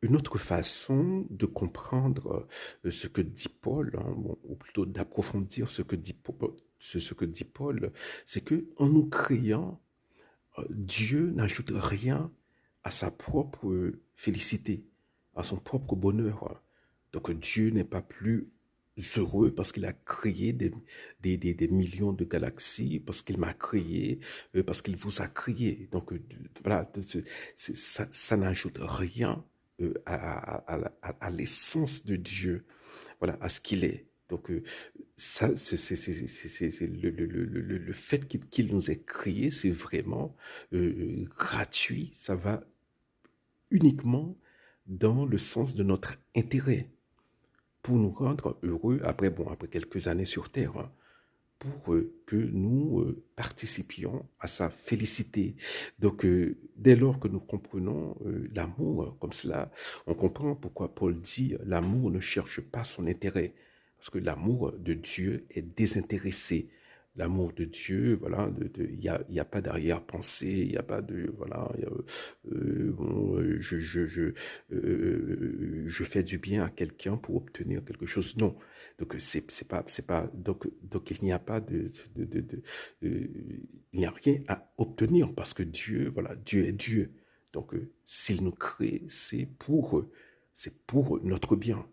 Une autre façon de comprendre ce que dit Paul, hein, bon, ou plutôt d'approfondir ce que dit Paul, c'est que en nous créant, Dieu n'ajoute rien à sa propre félicité, à son propre bonheur. Donc Dieu n'est pas plus heureux parce qu'il a créé des millions de galaxies, parce qu'il m'a créé, parce qu'il vous a créé. Donc voilà, ça n'ajoute rien à l'essence de Dieu, voilà, à ce qu'il est. Donc ça, c'est le fait qu'il nous ait créé, c'est vraiment gratuit. Ça va uniquement dans le sens de notre intérêt pour nous rendre heureux après, bon, après quelques années sur Terre, hein, pour que nous participions à sa félicité. Donc, dès lors que nous comprenons l'amour comme cela, on comprend pourquoi Paul dit l'amour ne cherche pas son intérêt, parce que l'amour de Dieu est désintéressé. L'amour de Dieu, voilà, y a pas d'arrière-pensée, il n'y a pas de, voilà, bon, je fais du bien à quelqu'un pour obtenir quelque chose. Non, donc donc il n'y a pas euh, il n'y a rien à obtenir parce que Dieu, voilà, Dieu est Dieu. Donc s'il nous crée, c'est pour notre bien.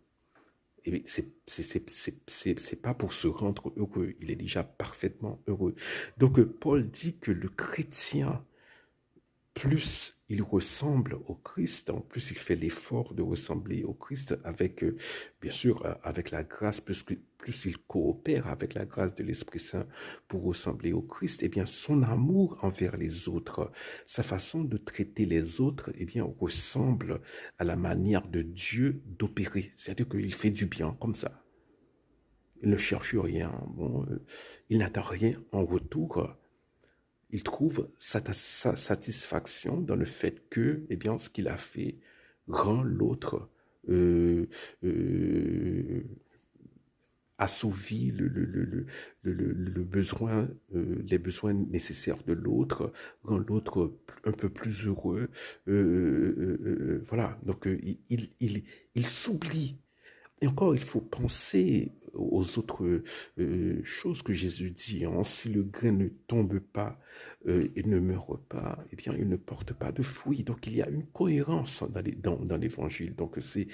Et c'est pas pour se rendre heureux. Il est déjà parfaitement heureux. Donc Paul dit que le chrétien, plus il ressemble au Christ, en plus il fait l'effort de ressembler au Christ avec, bien sûr, avec la grâce, plus il coopère avec la grâce de l'Esprit Saint pour ressembler au Christ, eh bien son amour envers les autres, sa façon de traiter les autres, eh bien ressemble à la manière de Dieu d'opérer. C'est-à-dire qu'il fait du bien comme ça. Il ne cherche rien, bon, il n'attend rien en retour. Il trouve sa satisfaction dans le fait que, eh bien, ce qu'il a fait rend l'autre euh, euh, assouvit le besoin, les besoins nécessaires de l'autre, rend l'autre un peu plus heureux. Voilà, donc il s'oublie. Et encore, il faut penser aux autres choses que Jésus dit, hein. Si le grain ne tombe pas et ne meurt pas, eh bien, il ne porte pas de fruits. Donc, il y a une cohérence dans l'évangile. Donc, c'est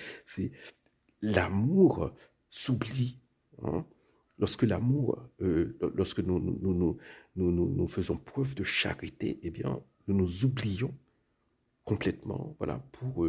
l'amour s'oublie, hein. Lorsque nous faisons preuve de charité, eh bien, nous nous oublions complètement, voilà, pour